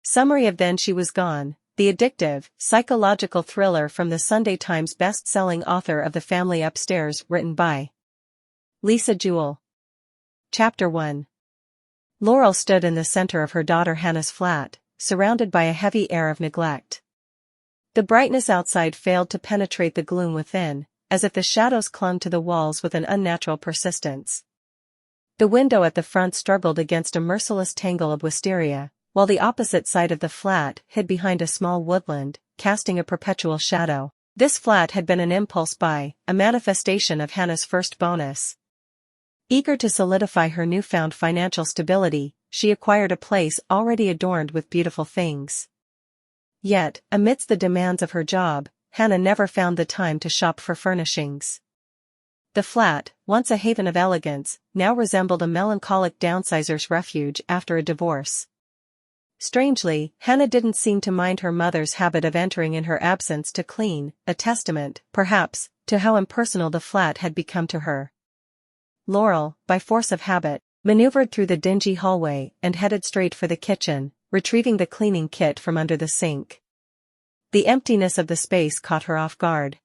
Summary of Then She Was Gone, the addictive, psychological thriller from the Sunday Times best-selling author of The Family Upstairs, written by Lisa Jewell. Chapter 1. Laurel stood in the center of her daughter Hannah's flat, surrounded by a heavy air of neglect. The brightness outside failed to penetrate the gloom within, as if the shadows clung to the walls with an unnatural persistence. The window at the front struggled against a merciless tangle of wisteria, while the opposite side of the flat hid behind a small woodland, casting a perpetual shadow. This flat had been an impulse buy, a manifestation of Hannah's first bonus. Eager to solidify her newfound financial stability, she acquired a place already adorned with beautiful things. Yet, amidst the demands of her job, Hannah never found the time to shop for furnishings. The flat, once a haven of elegance, now resembled a melancholic downsizer's refuge after a divorce. Strangely, Hannah didn't seem to mind her mother's habit of entering in her absence to clean, a testament, perhaps, to how impersonal the flat had become to her. Laurel, by force of habit, maneuvered through the dingy hallway and headed straight for the kitchen, retrieving the cleaning kit from under the sink. The emptiness of the space caught her off guard.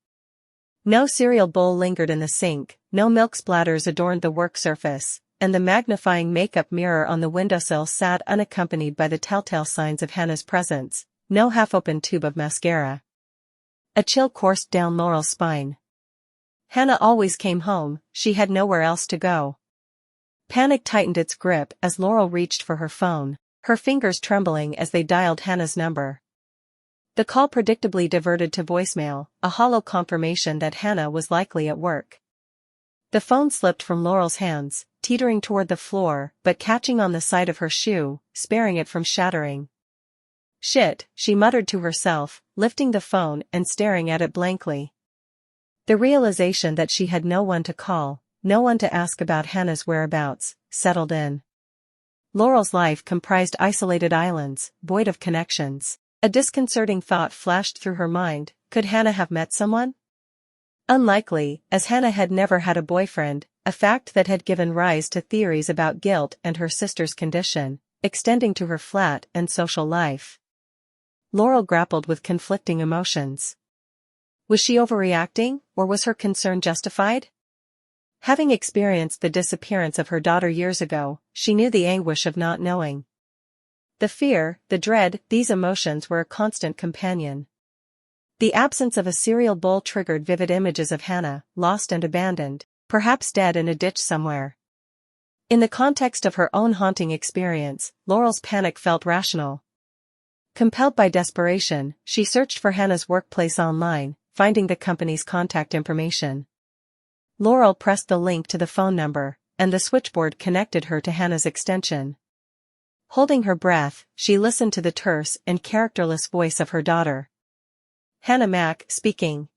No cereal bowl lingered in the sink, no milk splatters adorned the work surface, and the magnifying makeup mirror on the windowsill sat unaccompanied by the telltale signs of Hannah's presence, no half-open tube of mascara. A chill coursed down Laurel's spine. Hannah always came home, she had nowhere else to go. Panic tightened its grip as Laurel reached for her phone, her fingers trembling as they dialed Hannah's number. The call predictably diverted to voicemail, a hollow confirmation that Hannah was likely at work. The phone slipped from Laurel's hands, teetering toward the floor but catching on the side of her shoe, sparing it from shattering. "Shit," she muttered to herself, lifting the phone and staring at it blankly. The realization that she had no one to call, no one to ask about Hannah's whereabouts, settled in. Laurel's life comprised isolated islands, void of connections. A disconcerting thought flashed through her mind: could Hannah have met someone? Unlikely, as Hannah had never had a boyfriend, a fact that had given rise to theories about guilt and her sister's condition, extending to her flat and social life. Laurel grappled with conflicting emotions. Was she overreacting, or was her concern justified? Having experienced the disappearance of her daughter years ago, she knew the anguish of not knowing. The fear, the dread, these emotions were a constant companion. The absence of a cereal bowl triggered vivid images of Hannah, lost and abandoned, perhaps dead in a ditch somewhere. In the context of her own haunting experience, Laurel's panic felt rational. Compelled by desperation, she searched for Hannah's workplace online, finding the company's contact information. Laurel pressed the link to the phone number, and the switchboard connected her to Hannah's extension. Holding her breath, she listened to the terse and characterless voice of her daughter. "Hannah Mack, speaking."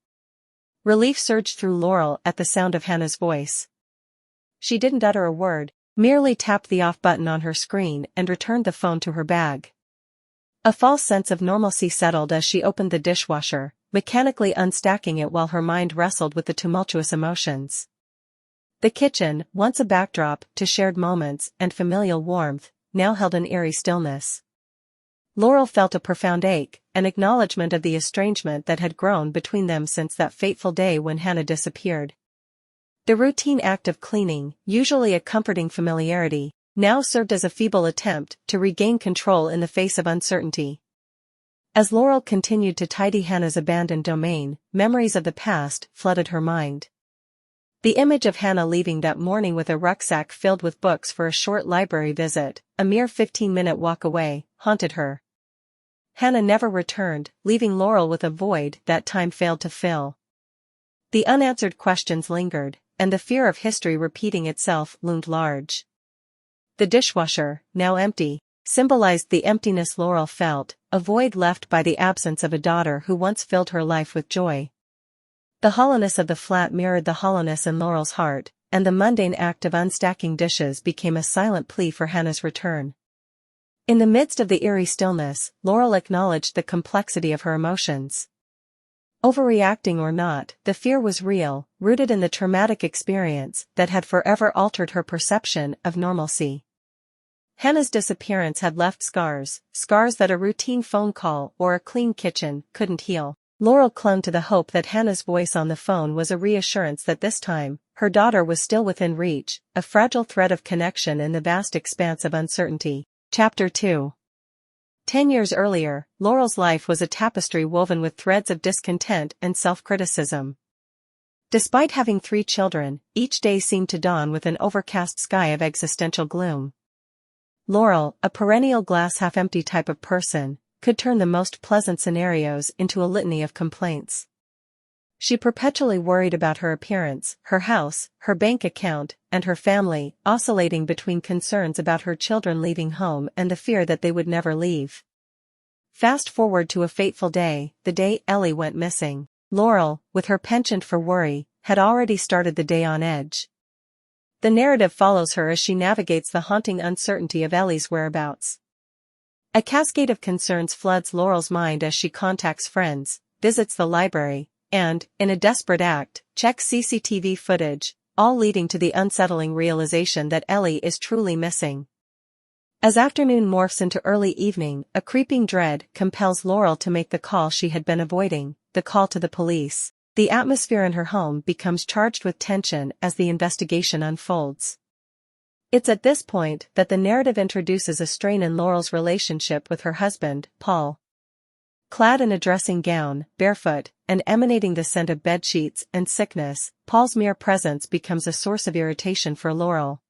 Relief surged through Laurel at the sound of Hannah's voice. She didn't utter a word, merely tapped the off button on her screen and returned the phone to her bag. A false sense of normalcy settled as she opened the dishwasher, mechanically unstacking it while her mind wrestled with the tumultuous emotions. The kitchen, once a backdrop to shared moments and familial warmth, now held an eerie stillness. Laurel felt a profound ache, an acknowledgement of the estrangement that had grown between them since that fateful day when Hannah disappeared. The routine act of cleaning, usually a comforting familiarity, now served as a feeble attempt to regain control in the face of uncertainty. As Laurel continued to tidy Hannah's abandoned domain, memories of the past flooded her mind. The image of Hannah leaving that morning with a rucksack filled with books for a short library visit, a mere 15-minute walk away, haunted her. Hannah never returned, leaving Laurel with a void that time failed to fill. The unanswered questions lingered, and the fear of history repeating itself loomed large. The dishwasher, now empty, symbolized the emptiness Laurel felt, a void left by the absence of a daughter who once filled her life with joy. The hollowness of the flat mirrored the hollowness in Laurel's heart, and the mundane act of unstacking dishes became a silent plea for Hannah's return. In the midst of the eerie stillness, Laurel acknowledged the complexity of her emotions. Overreacting or not, the fear was real, rooted in the traumatic experience that had forever altered her perception of normalcy. Hannah's disappearance had left scars that a routine phone call or a clean kitchen couldn't heal. Laurel clung to the hope that Hannah's voice on the phone was a reassurance that this time, her daughter was still within reach, a fragile thread of connection in the vast expanse of uncertainty. Chapter 2. 10 years earlier, Laurel's life was a tapestry woven with threads of discontent and self-criticism. Despite having 3 children, each day seemed to dawn with an overcast sky of existential gloom. Laurel, a perennial glass-half-empty type of person, could turn the most pleasant scenarios into a litany of complaints. She perpetually worried about her appearance, her house, her bank account, and her family, oscillating between concerns about her children leaving home and the fear that they would never leave. Fast forward to a fateful day, the day Ellie went missing. Laurel, with her penchant for worry, had already started the day on edge. The narrative follows her as she navigates the haunting uncertainty of Ellie's whereabouts. A cascade of concerns floods Laurel's mind as she contacts friends, visits the library, and, in a desperate act, checks CCTV footage, all leading to the unsettling realization that Ellie is truly missing. As afternoon morphs into early evening, a creeping dread compels Laurel to make the call she had been avoiding, the call to the police. The atmosphere in her home becomes charged with tension as the investigation unfolds. It's at this point that the narrative introduces a strain in Laurel's relationship with her husband, Paul. Clad in a dressing gown, barefoot, and emanating the scent of bedsheets and sickness, Paul's mere presence becomes a source of irritation for Laurel.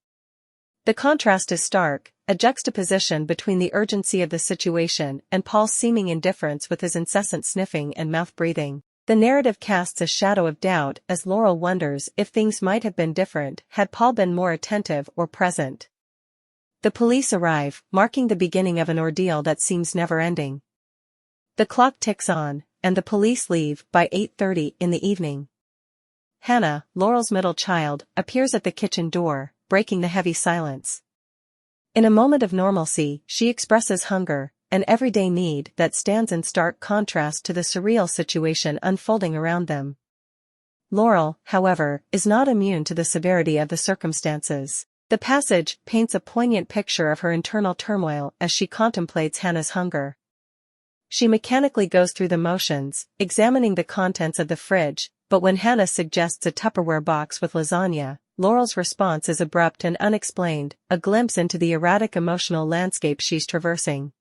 The contrast is stark, a juxtaposition between the urgency of the situation and Paul's seeming indifference with his incessant sniffing and mouth-breathing. The narrative casts a shadow of doubt as Laurel wonders if things might have been different had Paul been more attentive or present. The police arrive, marking the beginning of an ordeal that seems never-ending. The clock ticks on, and the police leave by 8:30 in the evening. Hannah, Laurel's middle child, appears at the kitchen door, breaking the heavy silence. In a moment of normalcy, she expresses hunger, an everyday need that stands in stark contrast to the surreal situation unfolding around them. Laurel, however, is not immune to the severity of the circumstances. The passage paints a poignant picture of her internal turmoil as she contemplates Hannah's hunger. She mechanically goes through the motions, examining the contents of the fridge, but when Hannah suggests a Tupperware box with lasagna, Laurel's response is abrupt and unexplained, a glimpse into the erratic emotional landscape she's traversing.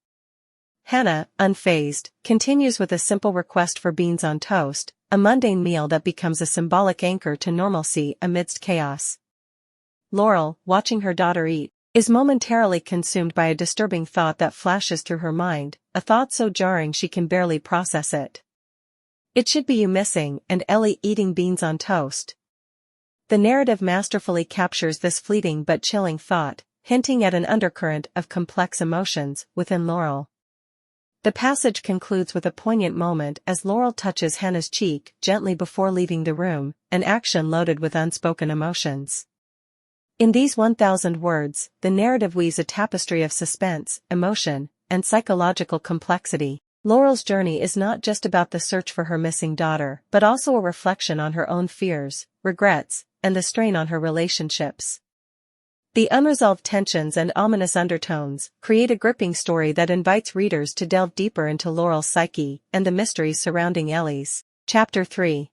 Hannah, unfazed, continues with a simple request for beans on toast, a mundane meal that becomes a symbolic anchor to normalcy amidst chaos. Laurel, watching her daughter eat, is momentarily consumed by a disturbing thought that flashes through her mind, a thought so jarring she can barely process it. It should be you missing and Ellie eating beans on toast. The narrative masterfully captures this fleeting but chilling thought, hinting at an undercurrent of complex emotions within Laurel. The passage concludes with a poignant moment as Laurel touches Hannah's cheek gently before leaving the room, an action loaded with unspoken emotions. In these 1,000 words, the narrative weaves a tapestry of suspense, emotion, and psychological complexity. Laurel's journey is not just about the search for her missing daughter, but also a reflection on her own fears, regrets, and the strain on her relationships. The unresolved tensions and ominous undertones create a gripping story that invites readers to delve deeper into Laurel's psyche and the mysteries surrounding Ellie's. Chapter 3.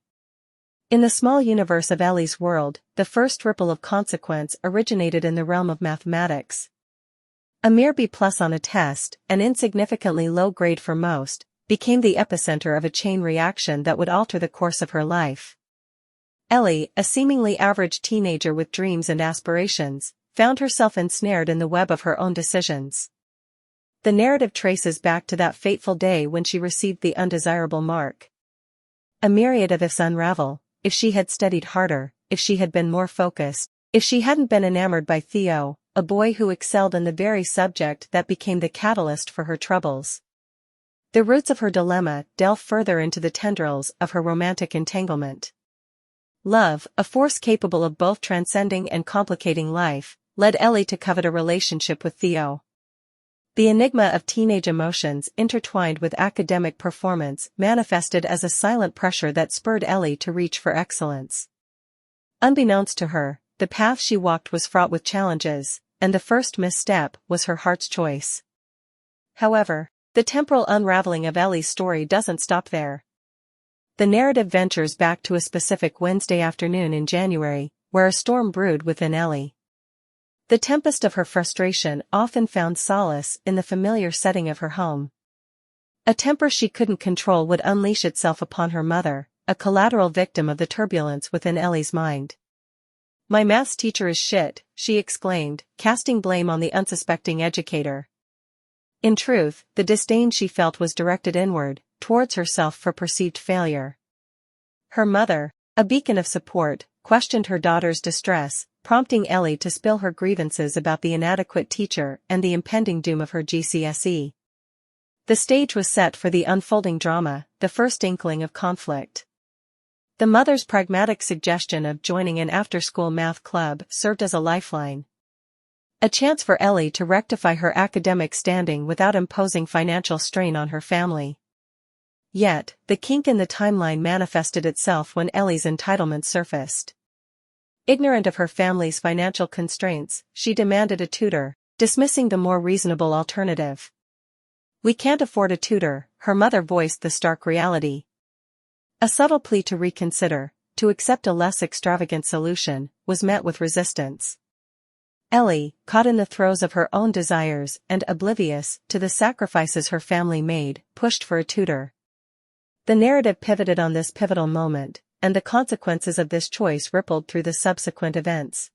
In the small universe of Ellie's world, the first ripple of consequence originated in the realm of mathematics. A mere B+ on a test, an insignificantly low grade for most, became the epicenter of a chain reaction that would alter the course of her life. Ellie, a seemingly average teenager with dreams and aspirations, found herself ensnared in the web of her own decisions. The narrative traces back to that fateful day when she received the undesirable mark. A myriad of ifs unravel: if she had studied harder, if she had been more focused, if she hadn't been enamored by Theo, a boy who excelled in the very subject that became the catalyst for her troubles. The roots of her dilemma delve further into the tendrils of her romantic entanglement. Love, a force capable of both transcending and complicating life, led Ellie to covet a relationship with Theo. The enigma of teenage emotions intertwined with academic performance manifested as a silent pressure that spurred Ellie to reach for excellence. Unbeknownst to her, the path she walked was fraught with challenges, and the first misstep was her heart's choice. However, the temporal unraveling of Ellie's story doesn't stop there. The narrative ventures back to a specific Wednesday afternoon in January, where a storm brewed within Ellie. The tempest of her frustration often found solace in the familiar setting of her home. A temper she couldn't control would unleash itself upon her mother, a collateral victim of the turbulence within Ellie's mind. "My maths teacher is shit," she exclaimed, casting blame on the unsuspecting educator. In truth, the disdain she felt was directed inward, towards herself for perceived failure. Her mother, a beacon of support, questioned her daughter's distress, prompting Ellie to spill her grievances about the inadequate teacher and the impending doom of her GCSE. The stage was set for the unfolding drama, the first inkling of conflict. The mother's pragmatic suggestion of joining an after-school math club served as a lifeline. A chance for Ellie to rectify her academic standing without imposing financial strain on her family. Yet, the kink in the timeline manifested itself when Ellie's entitlement surfaced. Ignorant of her family's financial constraints, she demanded a tutor, dismissing the more reasonable alternative. "We can't afford a tutor," her mother voiced the stark reality. A subtle plea to reconsider, to accept a less extravagant solution, was met with resistance. Ellie, caught in the throes of her own desires and oblivious to the sacrifices her family made, pushed for a tutor. The narrative pivoted on this pivotal moment, and the consequences of this choice rippled through the subsequent events.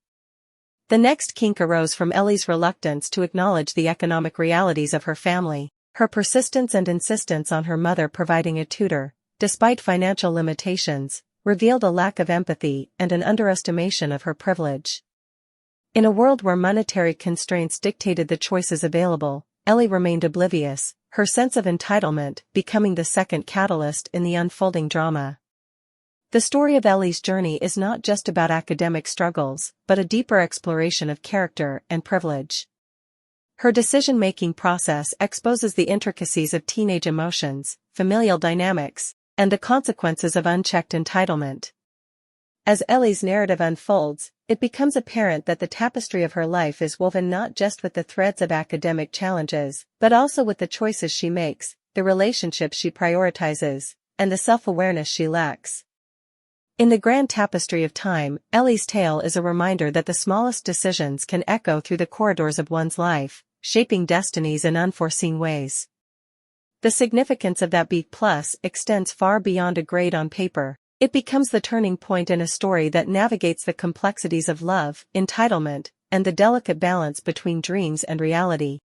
The next kink arose from Ellie's reluctance to acknowledge the economic realities of her family. Her persistence and insistence on her mother providing a tutor, despite financial limitations, revealed a lack of empathy and an underestimation of her privilege. In a world where monetary constraints dictated the choices available, Ellie remained oblivious, her sense of entitlement becoming the second catalyst in the unfolding drama. The story of Ellie's journey is not just about academic struggles, but a deeper exploration of character and privilege. Her decision-making process exposes the intricacies of teenage emotions, familial dynamics, and the consequences of unchecked entitlement. As Ellie's narrative unfolds, it becomes apparent that the tapestry of her life is woven not just with the threads of academic challenges, but also with the choices she makes, the relationships she prioritizes, and the self-awareness she lacks. In the grand tapestry of time, Ellie's tale is a reminder that the smallest decisions can echo through the corridors of one's life, shaping destinies in unforeseen ways. The significance of that B+ extends far beyond a grade on paper. It becomes the turning point in a story that navigates the complexities of love, entitlement, and the delicate balance between dreams and reality.